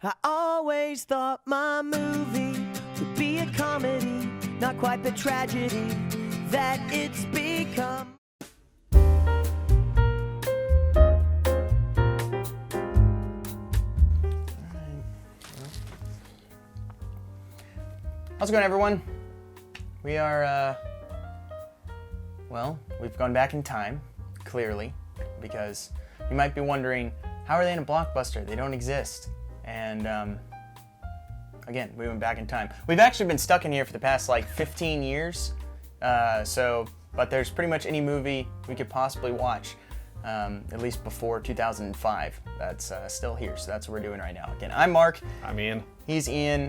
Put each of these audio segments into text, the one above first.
I always thought my movie would be a comedy, not quite the tragedy that it's become. How's it going, everyone? We are, well, we've gone back in time, clearly, because you might be wondering, how are they in a blockbuster? They don't exist. And, again, we went back in time. We've actually been stuck in here for the past, 15 years. But there's pretty much any movie we could possibly watch, at least before 2005. That's still here, so that's what we're doing right now. Again, I'm Mark. I'm Ian. He's Ian.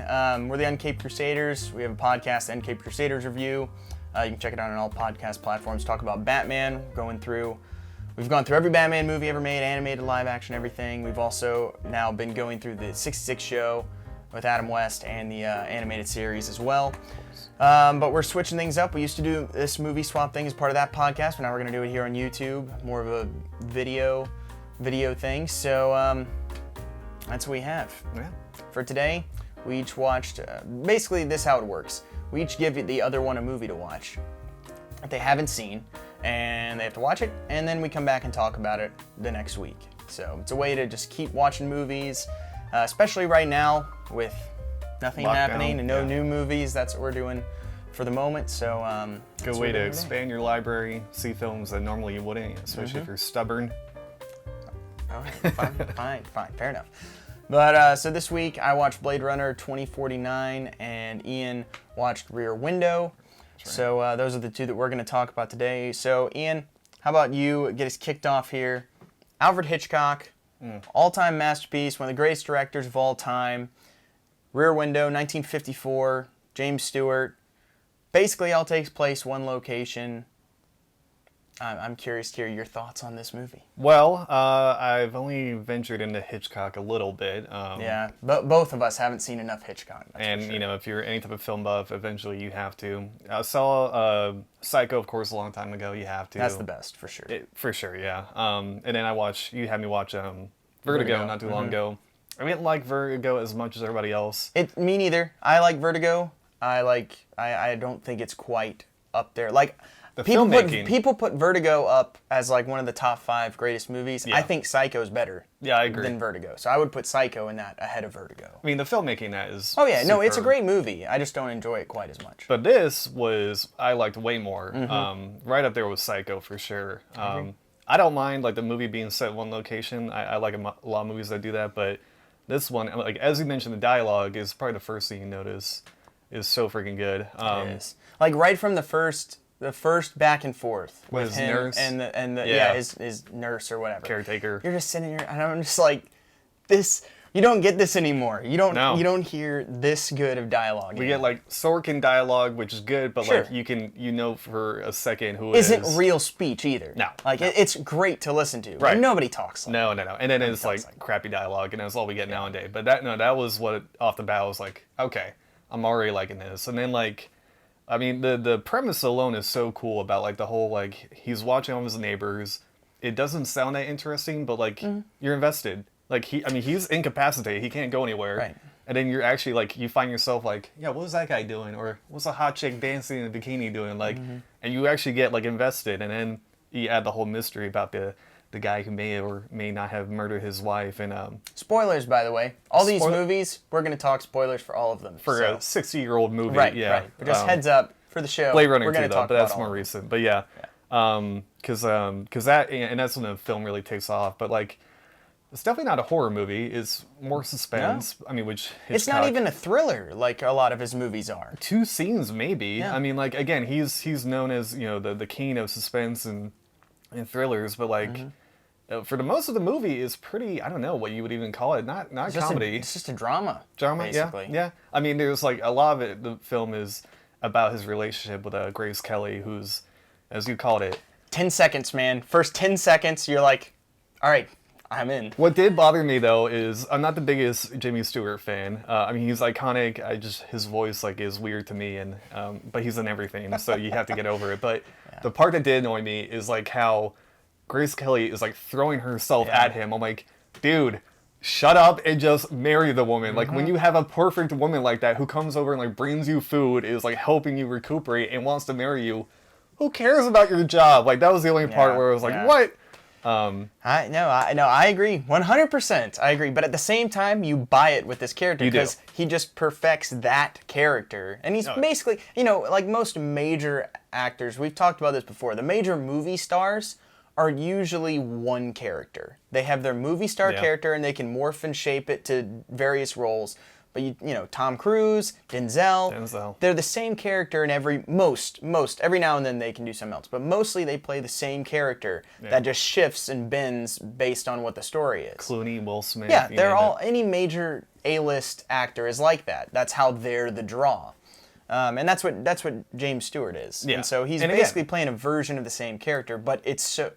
We're the Uncaped Crusaders. We have a podcast, Uncaped Crusaders Review. You can check it out on all podcast platforms. Talk about Batman. We've gone through every Batman movie ever made, animated, live action, everything. We've also now been going through the 66 show with Adam West and the animated series as well. But we're switching things up. We used to do this movie swap thing as part of that podcast, but now we're going to do it here on YouTube, more of a video thing. So that's what we have. Yeah. For today, we each watched, basically this is how it works. We each give the other one a movie to watch that they haven't seen, and they have to watch it, and then we come back and talk about it the next week. So it's a way to just keep watching movies, especially right now with nothing Lockdown, happening and no new movies. That's what we're doing for the moment. So Good way to expand your library, see films that normally you wouldn't, especially if you're stubborn. All right, fine, fair enough. But so this week I watched Blade Runner 2049 and Ian watched Rear Window. Right. So those are the two that we're going to talk about today. So Ian, how about you get us kicked off here? Alfred Hitchcock, all-time masterpiece, one of the greatest directors of all time. Rear Window, 1954, James Stewart. Basically all takes place one location. I'm curious to hear your thoughts on this movie. Well, I've only ventured into Hitchcock a little bit. Yeah, but both of us haven't seen enough Hitchcock. And, sure. If you're any type of film buff, eventually you have to. I saw Psycho, of course, a long time ago. You have to. That's the best, for sure. For sure, yeah. And then you had me watch Vertigo not too long ago. I didn't like Vertigo as much as everybody else. Me neither. I like Vertigo. I don't think it's quite up there. People put Vertigo up as one of the top 5 greatest movies. Yeah. I think Psycho's better. Yeah, I agree. Than Vertigo. So I would put Psycho in that ahead of Vertigo. I mean, the filmmaking that is. Oh yeah, no, it's a great movie. I just don't enjoy it quite as much. But I liked way more. Right up there with Psycho for sure. I don't mind the movie being set in one location. I like a lot of movies that do that, but this one, as you mentioned, the dialogue is probably the first thing you notice. Is so freaking good. It is. Right from the first back and forth with his him nurse and his nurse or whatever caretaker. You're just sitting here and I'm just this. You don't get this anymore. You don't hear this good of dialogue. We get Sorkin dialogue, which is good, but sure. you know for a second who it is. Isn't real speech either. No. It's great to listen to. Right. Nobody talks No. And then it's crappy dialogue, and that's all we get nowadays. But that was what off the bat was okay, I'm already liking this. And then the premise alone is so cool about the whole he's watching all of his neighbors. It doesn't sound that interesting, but you're invested. He's incapacitated. He can't go anywhere. Right. And then you're actually you find yourself yeah, what was that guy doing? Or what's a hot chick dancing in a bikini doing? And you actually get invested. And then you add the whole mystery about the guy who may or may not have murdered his wife. And spoilers, by the way. All these movies, we're going to talk spoilers for all of them. For a 60-year-old movie, right, yeah. Right. But just heads up for the show. Blade Runner we're going to talk but that's about more recent. But yeah. Because that, and that's when the film really takes off. But it's definitely not a horror movie. It's more suspense. No. Which Hitchcock, it's not even a thriller like a lot of his movies are. 2 scenes maybe. Yeah. Again, he's known as the king of suspense and thrillers, but for the most of the movie is pretty. I don't know what you would even call it. Not comedy. It's just a drama. Basically. Yeah. There's a lot of it. The film is about his relationship with Grace Kelly, who's, as you called it, 10 seconds, man. First 10 seconds, you're all right. I'm in. What did bother me though is I'm not the biggest Jimmy Stewart fan. He's iconic. His voice is weird to me, and but he's in everything, so you have to get over it. But the part that did annoy me is how Grace Kelly is throwing herself at him. I'm dude, shut up and just marry the woman. Like Mm-hmm. when you have a perfect woman like that who comes over and like brings you food, is like helping you recuperate and wants to marry you, who cares about your job? Like that was the only part Yeah, where I was like, yeah. what? I agree, 100%. I agree, but at the same time, you buy it with this character You do. because he just perfects that character, and he's No. basically, like most major actors. We've talked about this before. The major movie stars are usually one character. They have their movie star Yeah. character, and they can morph and shape it to various roles. But Tom Cruise, Denzel, they're the same character in most every now and then they can do something else, but mostly they play the same character that just shifts and bends based on what the story is. Clooney, Will Smith. Yeah, you they're name all it. any major A-list actor is like that. That's how they're the draw. And that's what James Stewart is. Yeah. And so he's And basically again- playing a version of the same character, but it's so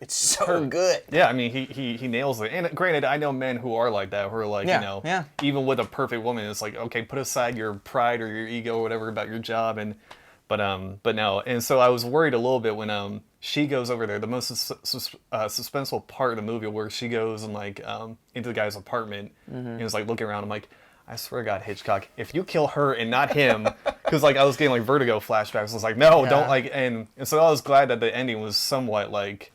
good. Yeah, I mean, he nails it. And granted, I know men who are like that, who are like, Yeah, yeah. even with a perfect woman, it's like, okay, put aside your pride or your ego or whatever about your job, but no. And so I was worried a little bit when she goes over there. The most suspenseful part of the movie where she goes and like into the guy's apartment and is like looking around. I'm like, I swear to God, Hitchcock, if you kill her and not him, because like I was getting like vertigo flashbacks. I was like, no, Yeah. don't like. And so I was glad that the ending was somewhat like,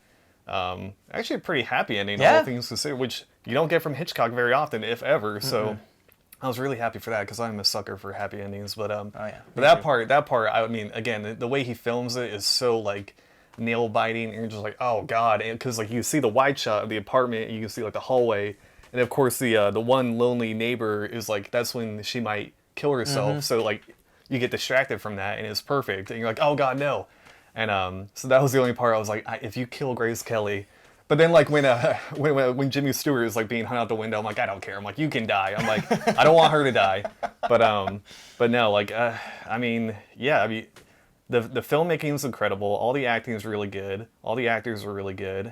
actually a pretty happy ending, Yeah. all things considered, which you don't get from Hitchcock very often, if ever. So I was really happy for that because I'm a sucker for happy endings. But yeah, but that part, I mean, again, the way he films it is so like nail biting, and you're just like, oh God, because like you see the wide shot of the apartment, you can see like the hallway. And of course, the one lonely neighbor is like, that's when she might kill herself. So like, you get distracted from that, and it's perfect. And you're like, oh God, no. And so that was the only part I was like, if you kill Grace Kelly. But then like when Jimmy Stewart is like being hung out the window, I'm like, I don't care. I'm like, you can die. I'm like, I don't want her to die. But no, like, I mean, yeah, I mean, the filmmaking is incredible. All the acting is really good. All the actors are really good.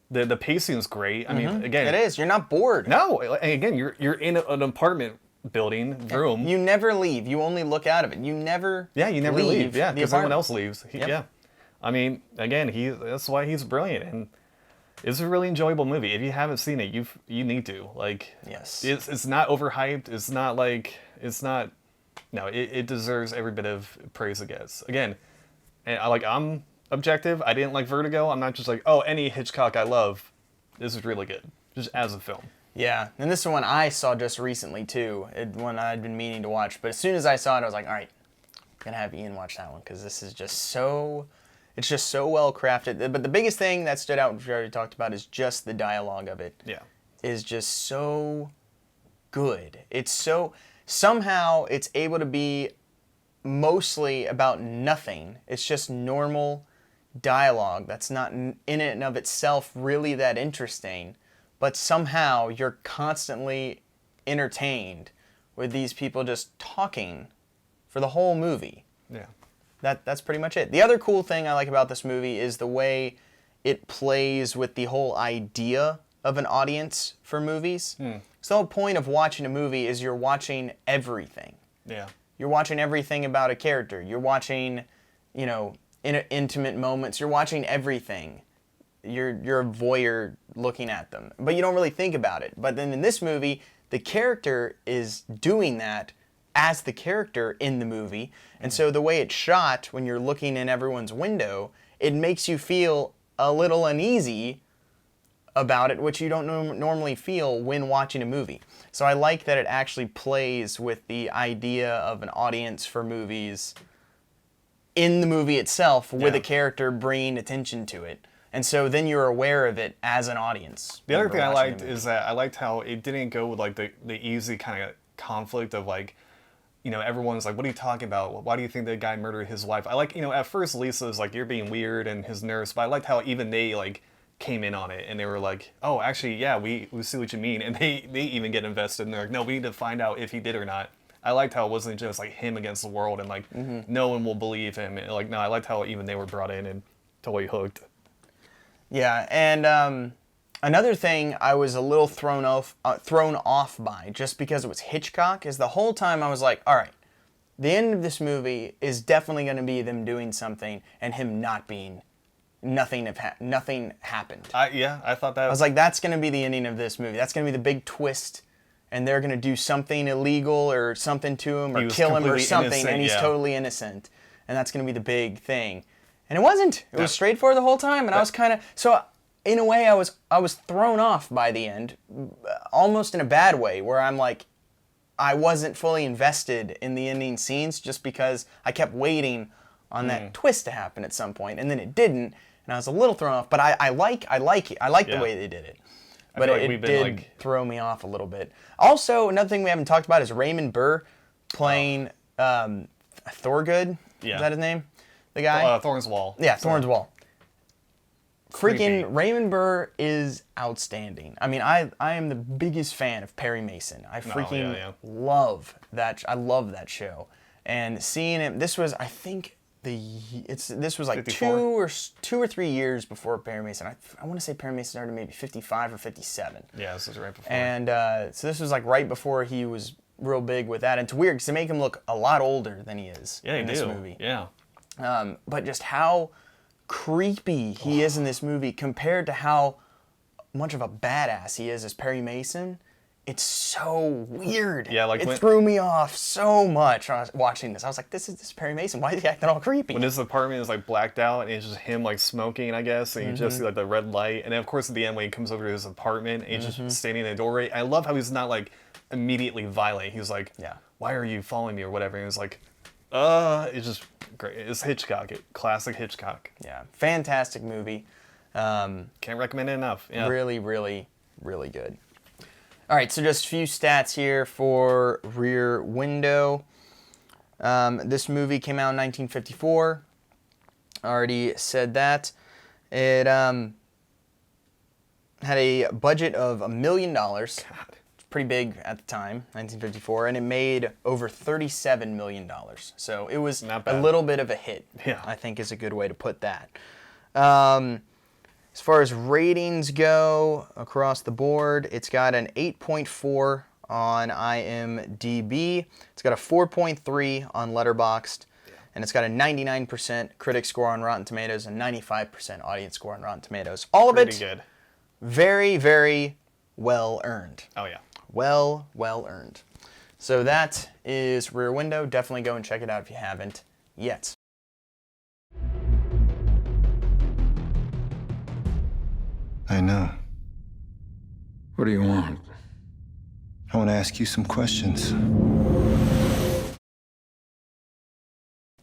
The pacing is great. I mean, again, It is. You're not bored. No, and again, you're in an apartment building room. You never leave. You only look out of it. You never. Yeah, you never leave. Yeah, the because everyone apartment. else leaves. Yep. Yeah, I mean, again, that's why he's brilliant, and it's a really enjoyable movie. If you haven't seen it, you need to. Like, Yes. it's not overhyped. It's not. No, it deserves every bit of praise it gets. Again, and I'm objective. I didn't like Vertigo. I'm not just like, oh, any Hitchcock I love. This is really good, just as a film. Yeah, and this is one I saw just recently too. One I'd been meaning to watch, but as soon as I saw it, I was like, all right, I'm gonna have Ian watch that one because this is just so. It's just so well crafted. But the biggest thing that stood out, which we already talked about, is just the dialogue of it. Yeah. Is just so good. It's so somehow it's able to be mostly about nothing. It's just normal dialogue that's not in and of itself really that interesting, but somehow you're constantly entertained with these people just talking for the whole movie. Yeah. That's pretty much it. The other cool thing I like about this movie is the way it plays with the whole idea of an audience for movies. So the whole point of watching a movie is you're watching everything. Yeah. You're watching everything about a character. You're watching, intimate moments. You're watching everything. You're a voyeur looking at them, but you don't really think about it. But then in this movie, the character is doing that as the character in the movie, and so the way it's shot when you're looking in everyone's window, it makes you feel a little uneasy about it, which you don't normally feel when watching a movie. So I like that it actually plays with the idea of an audience for movies in the movie itself with Yeah. a character bringing attention to it. And so then you're aware of it as an audience. The other when thing you're I watching liked the movie. is that I liked how it didn't go with like the easy kind of conflict of like, everyone's like, what are you talking about? Why do you think the guy murdered his wife? I like, at first Lisa's like, you're being weird, and his nurse, but I liked how even they like came in on it and they were like, oh, actually, yeah, we see what you mean. And they even get invested and they're like, no, we need to find out if he did or not. I liked how it wasn't just like him against the world and like no one will believe him. And, like, no, I liked how even they were brought in and totally hooked. Yeah, and another thing I was a little thrown off by, just because it was Hitchcock, is the whole time I was like, all right, the end of this movie is definitely going to be them doing something and him not nothing happened. I thought that I was like, that's going to be the ending of this movie. That's going to be the big twist, and they're going to do something illegal or something to him or kill him or completely something, innocent, and he's yeah. totally innocent, and that's going to be the big thing. And it wasn't. It was straightforward the whole time, and I was kind of so. In a way, I was thrown off by the end, almost in a bad way, where I'm like, I wasn't fully invested in the ending scenes just because I kept waiting on that twist to happen at some point, and then it didn't, and I was a little thrown off. But I like it. I like the way they did it. But feel like it we've been, did like- throw me off a little bit. Also, another thing we haven't talked about is Raymond Burr playing Thorgood. Yeah. Is that his name? The guy? Thorne's Wall. Yeah, Thorne's Wall. Creepy. Freaking Raymond Burr is outstanding. I mean, I am the biggest fan of Perry Mason. I freaking yeah. love that. I love that show. And seeing him, this was, I think, this was like 54? 2 or 3 years before Perry Mason. I want to say Perry Mason started maybe 55 or 57. Yeah, this was right before. And so this was like right before he was real big with that. And it's weird because they make him look a lot older than he is in this movie. Yeah. But just how creepy he is in this movie compared to how much of a badass he is as Perry Mason. It's so weird. Yeah, like it when- threw me off so much when I was watching this. I was like, this is Perry Mason. Why is he acting all creepy? When his apartment is like blacked out and it's just him like smoking, I guess, and you just see like the red light. And then of course at the end when he comes over to his apartment and he's just standing in the doorway. I love how he's not like immediately violent. He's like, why are you following me or whatever? And he was like, it's just great. It's Hitchcock, classic Hitchcock. Yeah, fantastic movie. Can't recommend it enough. Yeah. Really, really, really good. All right, so just a few stats here for Rear Window. This movie came out in 1954. Already said that. It had a budget of $1 million. It's pretty big at the time, 1954, and it made over $37 million. So it was Not a bad. little bit of a hit, Yeah. I think is a good way to put that. As far as ratings go across the board, it's got an 8.4 on IMDb. It's got a 4.3 on Letterboxd, and it's got a 99% critic score on Rotten Tomatoes and 95% audience score on Rotten Tomatoes. All of Pretty it good. very, very well earned. Oh yeah. Well earned. So that is Rear Window. Definitely go and check it out if you haven't yet. I know. What do you want? I want to ask you some questions.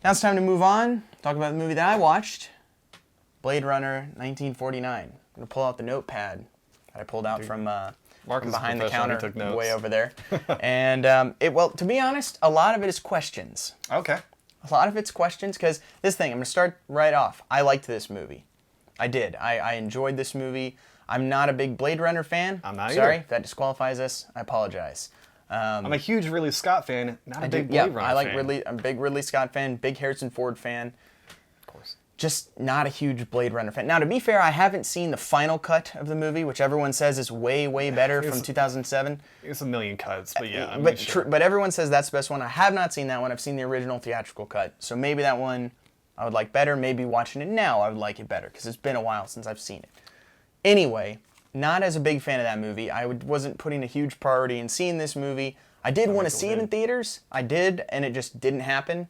Now it's time to move on. Talk about the movie that I watched, Blade Runner 1949. I'm gonna pull out the notepad that I pulled out from Mark is behind the professional. He counter, took notes. way over there. And well, to be honest, a lot of it is questions. Okay. A lot of it's questions because this thing. I'm gonna start right off. I liked this movie. I did. I enjoyed this movie. I'm not a big Blade Runner fan. I'm not Sorry, either. if that disqualifies us. I apologize. I'm a huge Ridley Scott fan, not a big Yeah, Blade Runner I like fan. Ridley. I'm a big Ridley Scott fan. Big Harrison Ford fan. Of course. Just not a huge Blade Runner fan. Now, to be fair, I haven't seen the final cut of the movie, which everyone says is way, way better from 2007. It's a million cuts, but yeah. I mean, But sure. but everyone says that's the best one. I have not seen that one. I've seen the original theatrical cut. So maybe that one I would like better. Maybe watching it now I would like it better because it's been a while since I've seen it. Anyway, not as a big fan of that movie. I wasn't putting a huge priority in seeing this movie. I did want to see it in theaters. I did, and it just didn't happen.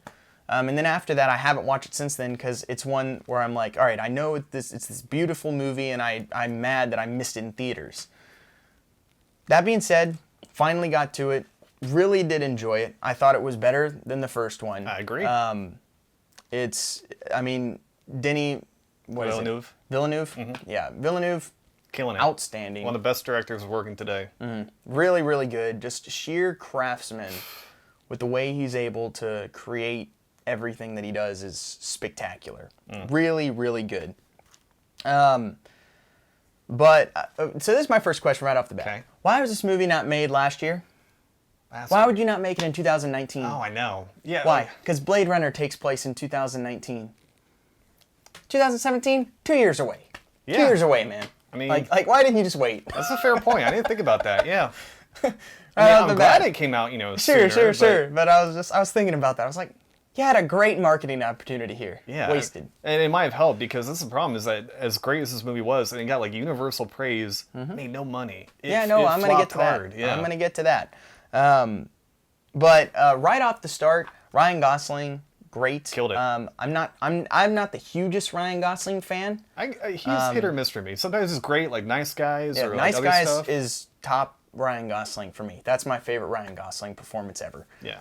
And then after that, I haven't watched it since then because it's one where I'm like, all right, I know it's this beautiful movie, and I'm mad that I missed it in theaters. That being said, finally got to it. Really did enjoy it. I thought it was better than the first one. I agree. Denis, what is it? Villeneuve. Villeneuve? Yeah, Villeneuve, Killing it. outstanding. One of the best directors working today. Really, really good. Just sheer craftsman with the way he's able to create everything that he does is spectacular. Really, really good. So this is my first question right off the bat. Okay. Why was this movie not made last year? Why would you not make it in 2019? Oh, I know. Yeah. Why? Because Blade Runner takes place in 2019. 2017? 2 years away. 2 Yeah. years away, man. I mean- like why didn't you just wait? That's a fair point. I didn't think about that. Yeah. Right I mean, off the I'm glad bat. it came out, Sure. sooner, But I was thinking about that. I was like, You had a great marketing opportunity here. Yeah. Wasted. And it might have helped because that's the problem is that as great as this movie was, and it got like universal praise, it made no money. Yeah, no, I'm gonna get to that. Hard. Yeah. I'm gonna get to that. But right off the start, Ryan Gosling, great. Killed it. I'm not the hugest Ryan Gosling fan. He's hit or miss for me. Sometimes he's great, like Nice Guys Yeah, or Nice like other Guys stuff. is top Ryan Gosling for me. That's my favorite Ryan Gosling performance ever. Yeah.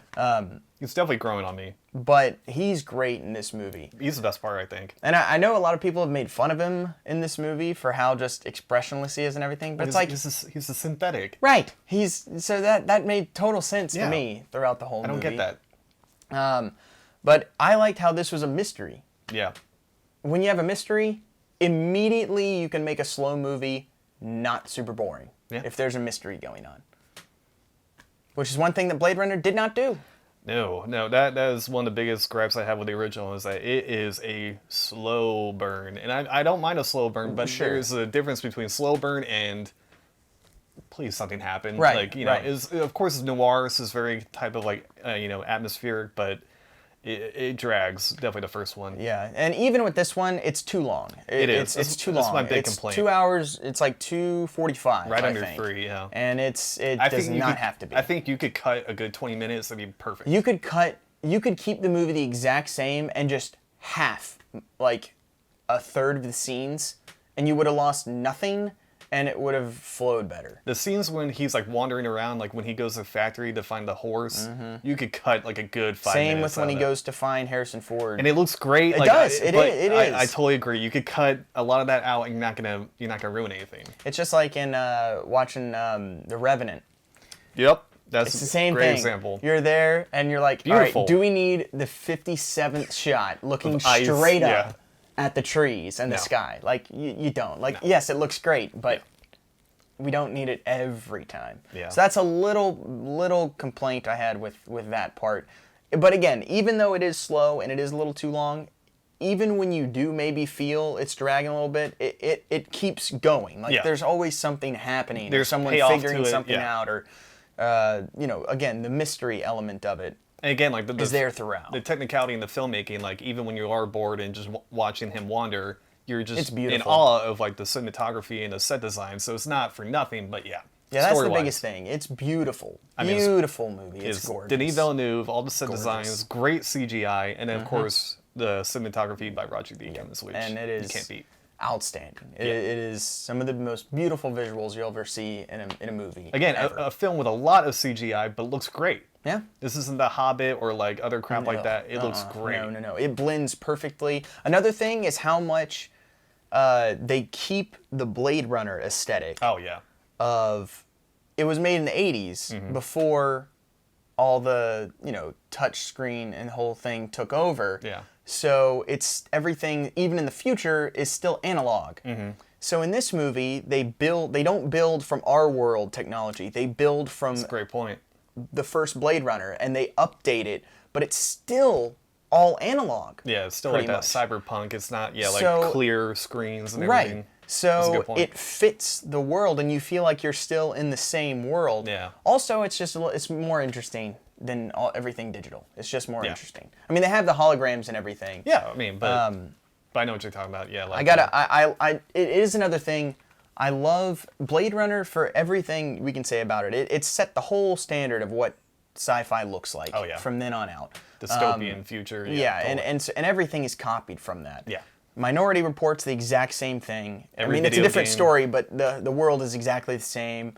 He's definitely growing on me. But he's great in this movie. He's the best part, I think. And I know a lot of people have made fun of him in this movie for how just expressionless he is and everything, but it's like he's a synthetic. right. So that made total sense Yeah. to me throughout the whole I don't movie. get that. But I liked how this was a mystery. Yeah. When you have a mystery, immediately you can make a slow movie not super boring. Yeah. If there's a mystery going on. Which is one thing that Blade Runner did not do. No, that is one of the biggest gripes I have with the original is that it is a slow burn. And I don't mind a slow burn, but Sure. there's a difference between slow burn and please something happen. Right, Like, you know, right. of course it's noir, this is very type of like, atmospheric, but it drags, definitely the first one. Yeah, and even with this one, it's too long. It is. It's too That's long. my big it's complaint. 2 hours. It's like 2:45. Right I under think. 3, yeah. And it I does think you not could- have to be. I think you could cut a good 20 minutes, that'd be perfect. You could keep the movie the exact same and just half, like a third of the scenes, and you would have lost nothing, and it would have flowed better. The scenes when he's like wandering around, like when he goes to the factory to find the horse, you could cut like a good 5 Same minutes. with when out he of it. goes to find Harrison Ford. And it looks great. It like, does. It but is. I totally agree. You could cut a lot of that out, and you're not gonna ruin anything. It's just like in watching The Revenant. Yep, that's It's the same great thing. example. You're there, and you're like, Beautiful. all right, do we need the 57th shot looking Of ice, straight yeah. up at the trees and the No. sky? Like, you don't. Like, No. yes, it looks great, but we don't need it every time. Yeah. So that's a little complaint I had with that part. But again, even though it is slow and it is a little too long, even when you do maybe feel it's dragging a little bit, it keeps going. Like, Yeah. there's always something happening. There's There's someone payoff figuring to it, something yeah. out, or again, the mystery element of it And again, like is there throughout. the technicality in the filmmaking, like even when you are bored and just watching him wander, you're just It's in beautiful. awe of like the cinematography and the set design. So it's not for nothing, but yeah. Yeah, that's the story-wise, biggest thing. It's beautiful. I mean, it's- Beautiful movie. It's Is gorgeous. Denis Villeneuve, all the set Gorgeous. designs, great CGI, and then of course the cinematography by Roger Deakins, which and it is you can't beat. outstanding. It is some of the most beautiful visuals you'll ever see in a movie. Again, ever. a film with a lot of CGI, but looks great. Yeah. This isn't The Hobbit or like other crap like No, that. It looks great. No. It blends perfectly. Another thing is how much they keep the Blade Runner aesthetic Oh yeah. of. It was made in the 80s before all the touch screen and the whole thing took over. Yeah. So it's everything, even in the future, is still analog. So in this movie, they don't build from our world technology. They build from That's a great point. the first Blade Runner, and they update it, but it's still all analog. Yeah, it's still like pretty that much. cyberpunk. It's not like So- clear screens and everything. Right. That's a So good point. it fits the world, and you feel like you're still in the same world. Yeah. Also, it's just it's more interesting than everything digital. It's just more Yeah. interesting. I mean, they have the holograms and everything. Yeah, I mean, but I know what you're talking about. Yeah, like It is another thing. I love Blade Runner for everything we can say about it. It set the whole standard of what sci-fi looks like. Oh, yeah. From then on out. dystopian future. Yeah, totally. and everything is copied from that. Yeah. Minority Report's the exact same thing. Every I mean, it's a video different game. story, but the world is exactly the same.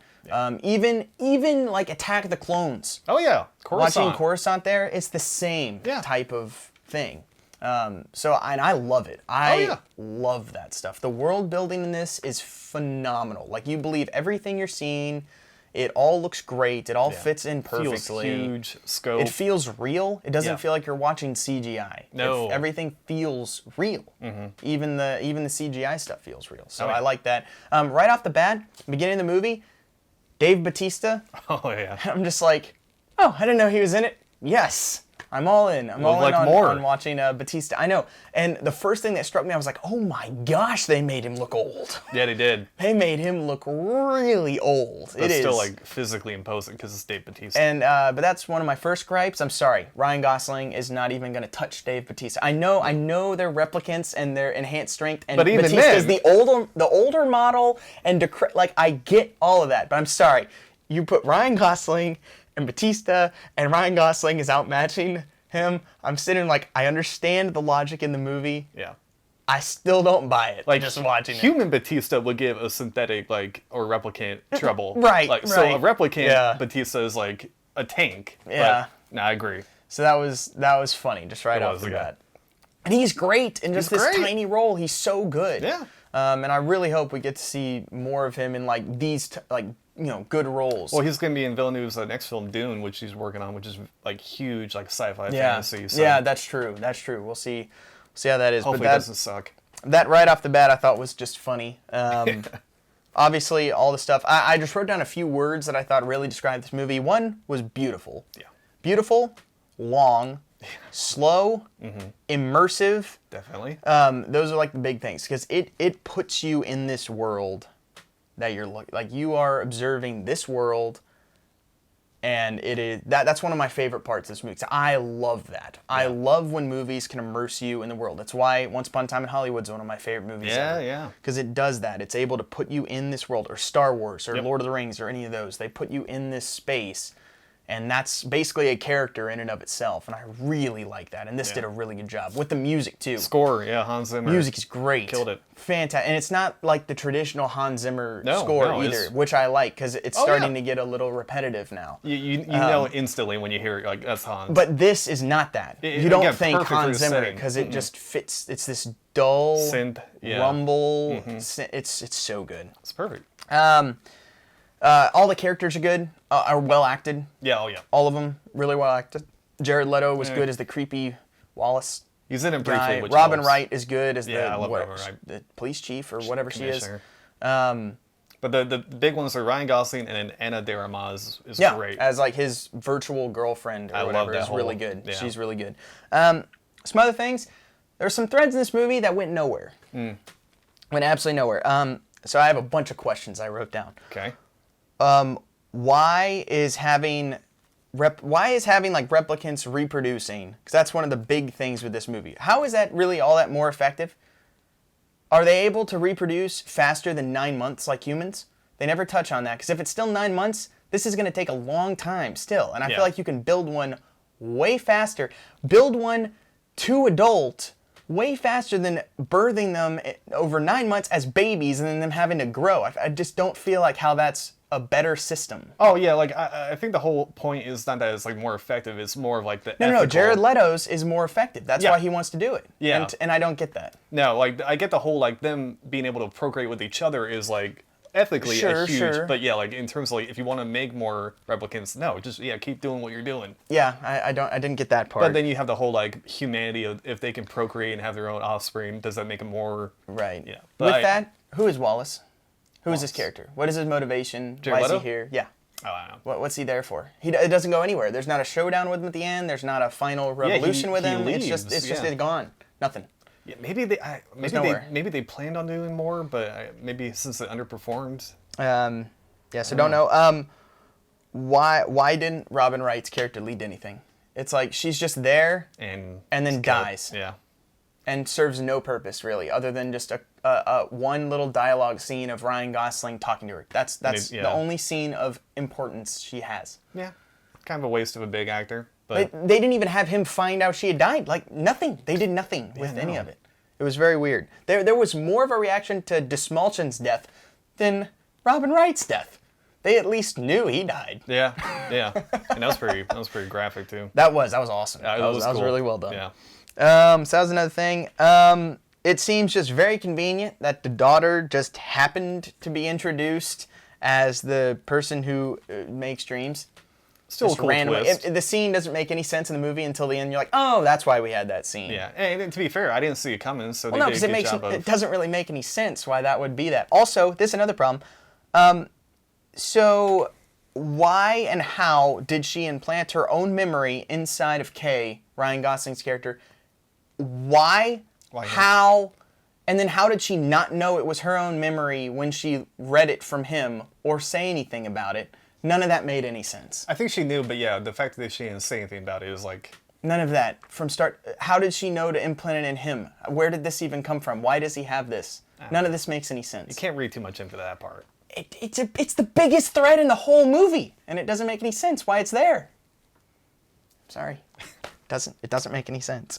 Even like Attack of the Clones. Oh yeah, Coruscant. Watching Coruscant there, it's the same Yeah. type of thing. So I love it. I yeah. love that stuff. The world building in this is phenomenal. Like, you believe everything you're seeing. It all looks great. It all Yeah. fits in Feels perfectly. huge scope. It feels real. It doesn't Yeah. feel like you're watching CGI. No. Everything feels real. Even the CGI stuff feels real. So Oh, yeah. I like that. Right off the bat, beginning of the movie, Dave Bautista. Oh yeah. I'm just like, oh, I didn't know he was in it. Yes, I'm all in. I'm Would all in like on, more. on watching Batista. I know. And the first thing that struck me, I was like, oh my gosh, they made him look old. Yeah, they did. They made him look really old. But It is. still like physically imposing because it's Dave Bautista. And but that's one of my first gripes. I'm sorry, Ryan Gosling is not even going to touch Dave Bautista. I know they're replicants and they're enhanced strength, and But even Bautista's then- the older model, and like I get all of that, but I'm sorry, you put Ryan Gosling and Bautista, and Ryan Gosling is outmatching him. I'm sitting like, I understand the logic in the movie. yeah. I still don't buy it. Like just watching it. human Batista would give a synthetic or replicant trouble. Right, Like so a right. replicant Yeah. Batista is like a tank. Yeah. But, I agree. So that was funny, just right It off was, the yeah. bat. And he's great in just He's this great. tiny role. He's so good. Yeah. And I really hope we get to see more of him in like these good roles. Well, he's gonna be in Villeneuve's next film, Dune, which he's working on, which is like huge, like sci-fi yeah, fantasy. So yeah, that's true. That's true. We'll see how that is. hopefully but it doesn't suck. that right off the bat, I thought was just funny. Obviously, all the stuff. I just wrote down a few words that I thought really described this movie. One was beautiful. Yeah. Beautiful, long, slow, immersive. Definitely. Those are like the big things because it puts you in this world that you're like you are observing this world, and it is that's one of my favorite parts of this movie. 'Cause I love that. I love when movies can immerse you in the world. That's why Once Upon a Time in Hollywood is one of my favorite movies. Yeah, ever. yeah. Because it does that. It's able to put you in this world, or Star Wars, or Yep. Lord of the Rings, or any of those. They put you in this space. And that's basically a character in and of itself, and I really like that. And this Yeah. did a really good job with the music too. Score, yeah, Hans Zimmer. Music is great. Killed it. Fantastic. And it's not like the traditional Hans Zimmer No, score no, either, it's- which I like because it's Oh, starting yeah. to get a little repetitive now. You know instantly when you hear it, like that's Hans. But this is not that. It- You don't again, think perfect for Hans the Zimmer setting. because it just fits. It's this dull Synth, yeah. rumble. It's so good. It's perfect. All the characters are good. Are well acted. Yeah, oh yeah. All of them really well acted. Jared Leto was good as the creepy Wallace He's in it briefly, guy. which Robin helps. Wright is good as Yeah, I the love Robin Wright. the police chief or whatever she is. Commissioner. But the big ones are Ryan Gosling and then Anna de Armas is Yeah, great. as like his virtual girlfriend or I love whatever that is really whole- good. yeah. She's really good. Some other things. There's some threads in this movie that went nowhere. Went absolutely nowhere. So I have a bunch of questions I wrote down. Okay. Why is having like replicants reproducing? Because that's one of the big things with this movie. How is that really all that more effective? Are they able to reproduce faster than 9 months like humans? They never touch on that because if it's still 9 months, this is going to take a long time still. And I Yeah. feel like you can build one way faster. Build one to adult way faster than birthing them over 9 months as babies and then them having to grow. I just don't feel like how that's a better system. Oh yeah, like I think the whole point is not that it's like more effective. It's more of like the No, ethical... Jared Leto's is more effective. That's Yeah. why he wants to do it. Yeah. And I don't get that. No, like I get the whole like them being able to procreate with each other is like ethically Sure, a huge. sure. But yeah, like in terms of like if you want to make more replicants, no, just keep doing what you're doing. Yeah, I didn't get that part. But then you have the whole like humanity of if they can procreate and have their own offspring, does that make them more? right. Yeah. With But that, who is Wallace? Who is this Wallace. character? What is his motivation? Jared Why is he Leto? here? Yeah. Oh, I don't know. What's he there for? It doesn't go anywhere. There's not a showdown with him at the end. There's not a final revolution with he him. It's just leaves, it's yeah. gone. Nothing. Yeah, maybe they nowhere. maybe they planned on doing more, but maybe since it underperformed. Yeah, so don't know. Why didn't Robin Wright's character lead to anything? It's like she's just there And then it's dies. Yeah. and serves no purpose really, other than just a one little dialogue scene of Ryan Gosling talking to her. That's yeah. the only scene of importance she has. Yeah. Kind of a waste of a big actor. But They didn't even have him find out she had died. Like, nothing. They did nothing with any no. of it. It was very weird. There was more of a reaction to Desmalchin's death than Robin Wright's death. They at least knew he died. yeah, and that was pretty graphic too. That was awesome. Yeah, that was cool. really well done. Yeah. So that was another thing. It seems just very convenient that the daughter just happened to be introduced as the person who makes dreams. Still a Just cool randomly. twist. The scene doesn't make any sense in the movie until the end. You're like, oh, that's why we had that scene. Yeah, and to be fair, I didn't see it coming, so Well, no, they because did a it good makes job of... it doesn't really make any sense why that would be that. Also, this is another problem. So why and how did she implant her own memory inside of Kay Ryan Gosling's character. Why? Why him? How? And then how did she not know it was her own memory when she read it from him or say anything about it? None of that made any sense. I think she knew, but yeah, the fact that she didn't say anything about it is like, None of that from start. How did she know to implant it in him? Where did this even come from? Why does he have this? None of this makes any sense. you can't read too much into that part. It's the biggest thread in the whole movie, and it doesn't make any sense why it's there. Sorry, it doesn't make any sense.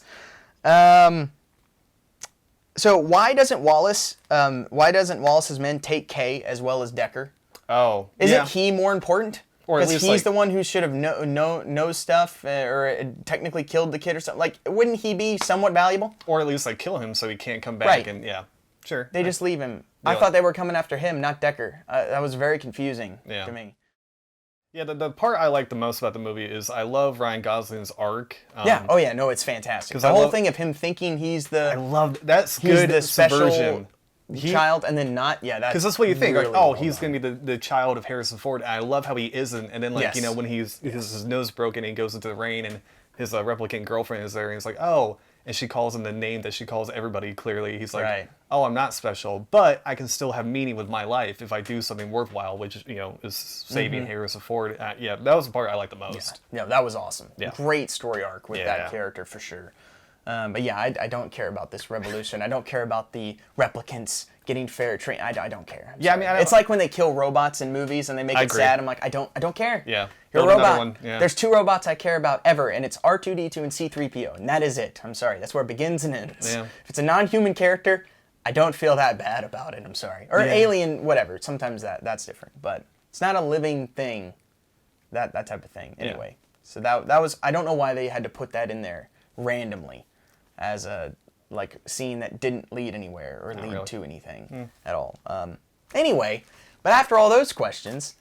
So why doesn't Wallace's men take Kay as well as Decker? Oh, Isn't he more important? Or at Because least, he's like- the one who should have knows stuff or technically killed the kid or something. Like, wouldn't he be somewhat valuable? Or at least like kill him so he can't come back. Right. And yeah, sure. They just leave him. Yeah. I thought they were coming after him, not Decker. That was very confusing Yeah. to me. Yeah, the part I like the most about the movie is I love Ryan Gosling's arc. Yeah. Oh yeah. No, it's fantastic. 'cause The I whole love- thing of him thinking he's I the love that's he's good the special subversion. child and then not. Yeah. Because that's what you think, really like, oh, well he's done. gonna be the child of Harrison Ford. And I love how he isn't, and then like Yes. when his nose broken, and he goes into the rain, and his replicant girlfriend is there, and he's like, oh, and she calls him the name that she calls everybody. Clearly, he's like, Right. oh, I'm not special, but I can still have meaning with my life if I do something worthwhile, which is saving Mm-hmm. Harrison Ford. Yeah, that was the part I liked the most. Yeah, that was awesome. Yeah. Great story arc with Yeah. that character for sure. But yeah, I don't care about this revolution. I don't care about the replicants getting fair treatment. I don't care. I'm Yeah, I sorry. mean, I don't- it's like when they kill robots in movies and they make I it agree. sad. I'm like, I don't care. Yeah. You're a Build another robot. one, yeah. There's two robots I care about ever, and it's R2D2 and C3PO, and that is it. I'm sorry. That's where it begins and ends. Yeah. If it's a non-human character, I don't feel that bad about it. I'm sorry. Or Yeah. alien, whatever. Sometimes that's different, but it's not a living thing. That type of thing. Anyway, so that was. I don't know why they had to put that in there randomly, as a like scene that didn't lead anywhere or lead really. to anything at all. Anyway, but after all those questions,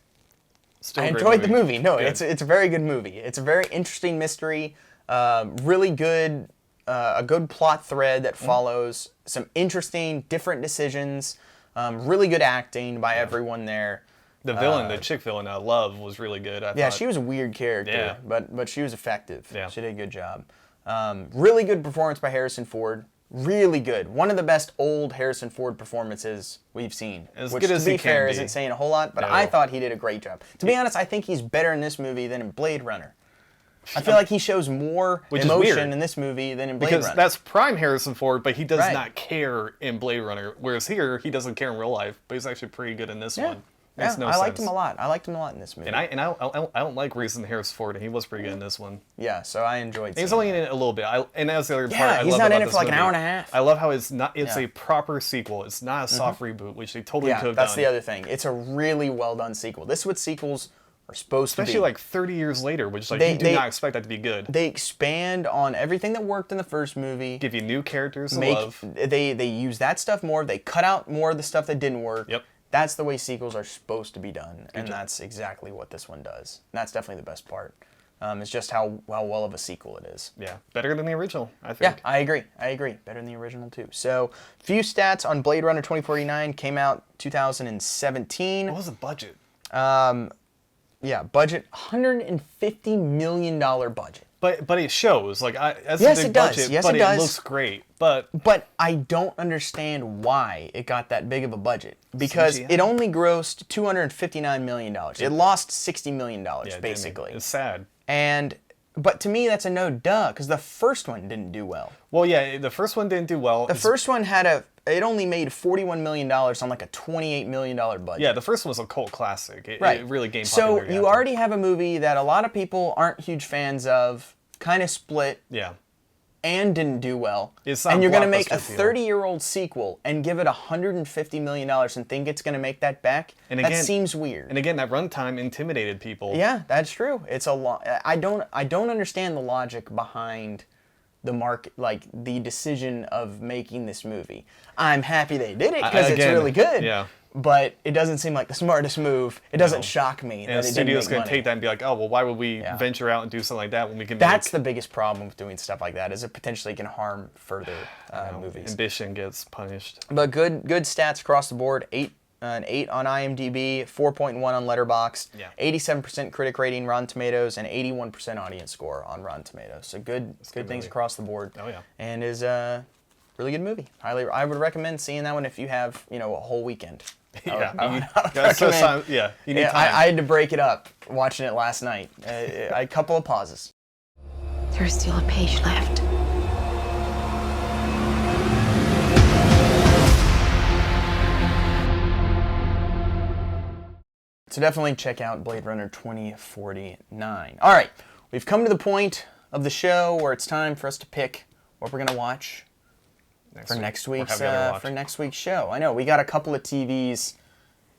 Still I a great enjoyed the movie. No, Good. it's a very good movie. It's a very interesting mystery. Really good, a good plot thread that follows some interesting, different decisions. Really good acting by everyone there. The villain, the chick villain, Love, was really good. I Yeah, thought. she was a weird character, Yeah. but she was effective. Yeah. She did a good job. Really good performance by Harrison Ford. Really good. One of the best old Harrison Ford performances we've seen. As which, good as to be he can fair, be. isn't saying a whole lot, but No. I thought he did a great job. To be honest, I think he's better in this movie than in Blade Runner. I feel like he shows more Which is emotion weird. in this movie than in Blade Because Runner. that's prime Harrison Ford, but he does Right. not care in Blade Runner. Whereas here, he doesn't care in real life, but he's actually pretty good in this one. Yeah, Makes no I liked sense. him a lot. I liked him a lot in this movie. And I don't like recent Harrison Ford, and he was pretty good in this one. Yeah, so I enjoyed He's seeing only that. in it a little bit. And that's the other Yeah, part I he's love not in about it this for like an movie. hour and a half. I love how it's not. It's Yeah. a proper sequel. It's not a soft reboot, which they totally could Yeah, have that's done. the other thing. It's a really well done sequel. This is what sequels are supposed to be. Especially like 30 years later, which like They- you do they- not expect that to be good. They expand on everything that worked in the first movie. Give you new characters to Make love. they use that stuff more. They cut out more of the stuff that didn't work. Yep. That's the way sequels are supposed to be done, and job. that's exactly what this one does. And that's definitely the best part. It's just how well of a sequel it is. Yeah, better than the original, I Yeah, think. I agree. Better than the original too. So, few stats on Blade Runner 2049 came out 2017. What was the budget? Yeah, budget $150 million budget. But it shows like that's Yes, a big it does. budget, Yes, but it does. looks great. But But I don't understand why it got that big of a budget because CGI. it only grossed $259 million. It lost $60 million yeah, damn it. basically. It's sad. But to me that's a no duh because the first one didn't do well. Well, yeah, the first one didn't do well. The first one it only made $41 million on like a $28 million budget. Yeah, the first one was a cult classic. It really gained So popularity. you after. already have a movie that a lot of people aren't huge fans of, kind of split, Yeah. and didn't do well. It's not and you're going to make a blockbuster appeal. 30-year-old sequel and give it $150 million and think it's going to make that back? And that again- seems weird. And again, that runtime intimidated people. Yeah, that's true. It's a lot. I don't understand the logic behind the market, like the decision of making this movie. I'm happy they did it because it's Again, really good. yeah. But it doesn't seem like the smartest move. It doesn't No. shock me And that the it didn't studio's make going to money. take that and be like, oh, well, why would we Yeah. venture out and do something like that when we can That's the make biggest problem with doing stuff like that, is it potentially can harm further movies. ambition gets punished? But good stats across the board. an 8 on IMDb, 4.1 on Letterboxd, Yeah. 87% critic rating Rotten Tomatoes, and 81% audience score on Rotten Tomatoes. So good things movie. across the board. Oh, yeah. And is a really good movie. I would recommend seeing that one if you have, a whole weekend. Yeah, you need Yeah, time. I had to break it up watching it last night. A couple of pauses. There's still a page left. So definitely check out Blade Runner 2049. All right, we've come to the point of the show where it's time for us to pick what we're gonna watch for next week's show. I know we got a couple of TVs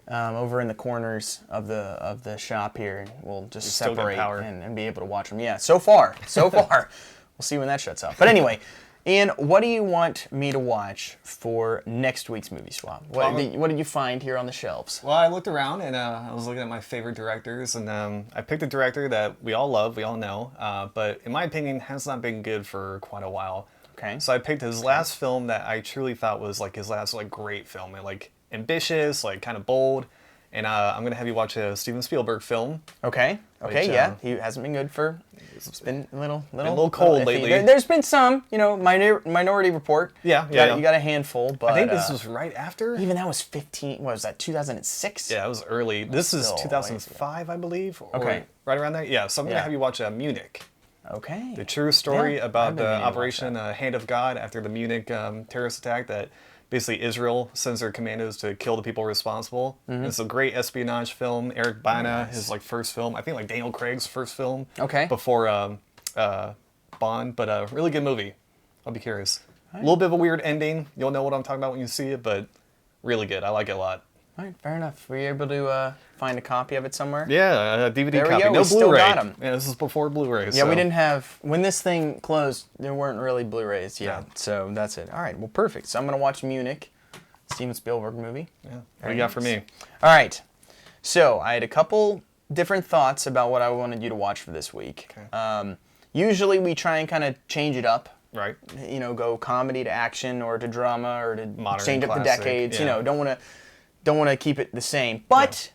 over in the corners of the shop here. We'll just still got separate power. and be able to watch them. Yeah, so far. We'll see when that shuts off. But anyway, Ian, what do you want me to watch for next week's movie swap? What did you find here on the shelves? Well, I looked around and I was looking at my favorite directors, and I picked a director that we all love, we all know, but in my opinion has not been good for quite a while. Okay. So I picked his last film that I truly thought was like his last like great film, and like ambitious, like kind of bold, and I'm gonna have you watch a Steven Spielberg film. Okay. Which, Yeah. He hasn't been good for. It's been a little cold iffy. lately. There's been some, Minority Report. Yeah. You got a handful, but I think this was right after. even that was 15. What was that? 2006. Yeah, it was early. This is Still 2005, I believe. Or Okay. right around there. Yeah. So I'm gonna Yeah. have you watch Munich. Okay. The true story Yeah, I've about been the meaning to watch Operation Hand of God after the Munich terrorist attack that basically Israel sends their commandos to kill the people responsible. It's a great espionage film. Eric Bana, his like first film. I think like Daniel Craig's first film. Okay. Before Bond, but a really good movie. I'll be curious. A little bit of a weird ending. You'll know what I'm talking about when you see it, but really good. I like it a lot. All right, fair enough. Were you able to find a copy of it somewhere? Yeah, a DVD There we copy. go, No we still Blu-ray. got 'em. Yeah, this is before Blu-ray. Yeah, we didn't have, when this thing closed, there weren't really Blu-rays yet. Yeah. So that's it. All right, well, perfect. So I'm going to watch Munich, Steven Spielberg movie. Yeah. What do you got for me? All right. So I had a couple different thoughts about what I wanted you to watch for this week. Okay. Usually we try and kind of change it up. Right. Go comedy to action or to drama or to Modern change up the classic, decades. yeah. Don't want to keep it the same. But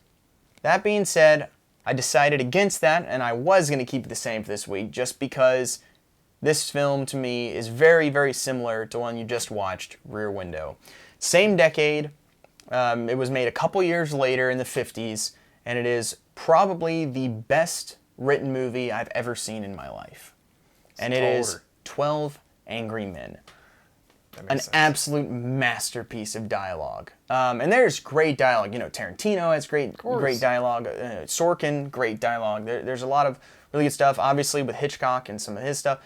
that being said, I decided against that, and I was going to keep it the same for this week just because this film to me is very, very similar to one you just watched, Rear Window. Same decade. It was made a couple years later in the 50s, and it is probably the best written movie I've ever seen in my life. And it is 12 Angry Men. An absolute masterpiece of dialogue. And there's great dialogue. Tarantino has great dialogue. Sorkin, great dialogue. There's a lot of really good stuff, obviously, with Hitchcock and some of his stuff.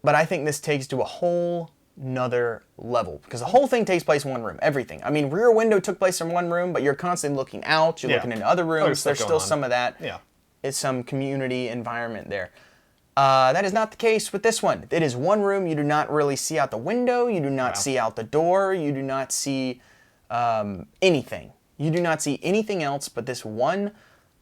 But I think this takes to a whole nother level because the whole thing takes place in one room. Everything. I mean, Rear Window took place in one room, but you're constantly looking out. You're looking into other rooms. There's still some of that. Yeah. It's some community environment there. That is not the case with this one. It is one room. You do not really see out the window. You do not see out the door. You do not see anything. You do not see anything else but this one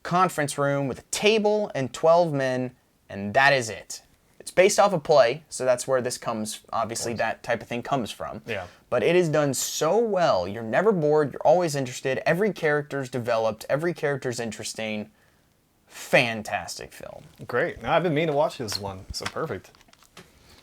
conference room with a table and 12 men, and that is it. It's based off a play, so that's where this comes, obviously that type of thing comes from. Yeah. But it is done so well. You're never bored. You're always interested. Every character's developed. Every character's interesting. Fantastic film. Great. No, I've been meaning to watch this one, so perfect.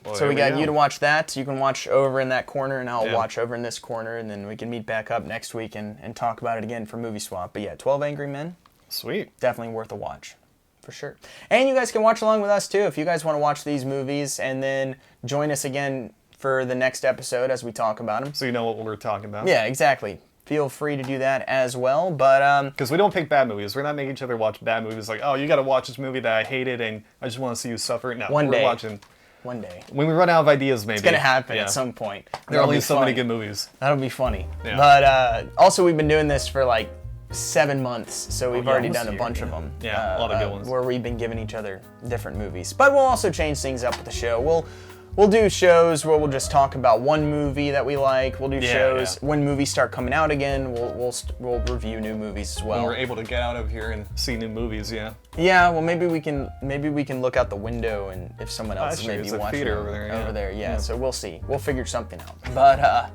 Well, So we there got you to watch that. You can watch over in that corner, and I'll Yeah. watch over in this corner, and then we can meet back up next week and talk about it again for Movie Swap. But yeah, 12 Angry Men, Sweet. definitely worth a watch. For sure. And you guys can watch along with us too if you guys want to watch these movies and then join us again for the next episode as we talk about them. So you know what we're talking about. Yeah, exactly. Feel free to do that as well. But Because we don't pick bad movies. We're not making each other watch bad movies like, oh, you got to watch this movie that I hated and I just want to see you suffer. No, One we're day. watching. one day. When we run out of ideas, maybe. It's going to happen Yeah. at some point. There are That'll only be so many funny. good movies. That'll be funny. Yeah. But also, we've been doing this for like 7 months, so we've yeah, already almost done a a year, bunch yeah. of them. Yeah, a lot of good ones. Where we've been giving each other different movies. But we'll also change things up with the show. We'll do shows where we'll just talk about one movie that we like. We'll do shows when movies start coming out again. We'll review new movies as well. When we're able to get out of here and see new movies, yeah. Yeah, well maybe we can look out the window and if someone else that's is true. maybe There's a watching theater it over there, yeah. Yeah, so we'll see. We'll figure something out. But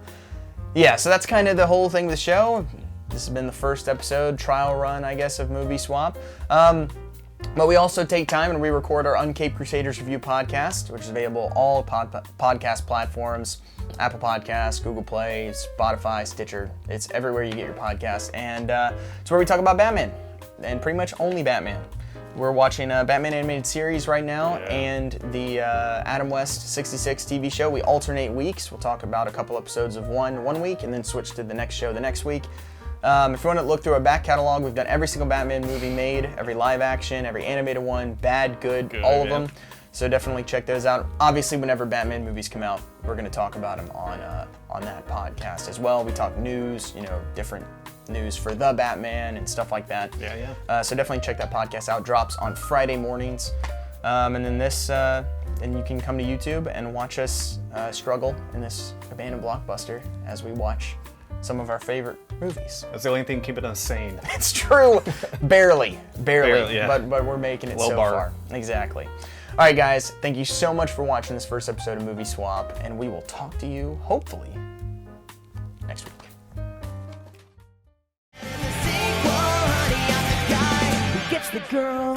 yeah, so that's kind of the whole thing with the show. This has been the first episode, trial run, I guess, of Movie Swap. But we also take time and re-record our Uncaped Crusaders Review podcast, which is available all podcast platforms, Apple Podcasts, Google Play, Spotify, Stitcher. It's everywhere you get your podcast. And it's where we talk about Batman, and pretty much only Batman. We're watching a Batman animated series right now, and the Adam West 66 TV show. We alternate weeks. We'll talk about a couple episodes of one week, and then switch to the next show the next week. If you want to look through our back catalog, we've done every single Batman movie made, every live action, every animated one, bad, good all of them. So definitely check those out. Obviously, whenever Batman movies come out, we're going to talk about them on that podcast as well. We talk news, different news for the Batman and stuff like that. So definitely check that podcast out. Drops on Friday mornings. And then and you can come to YouTube and watch us struggle in this abandoned blockbuster as we watch some of our favorite movies. That's the only thing keeping us sane. It's true. Barely, yeah. but we're making it Low so bar. far. Exactly. All right, guys, thank you so much for watching this first episode of Movie Swap, and we will talk to you, hopefully, next week. Sequel, honey, I'm the guy who gets the girl.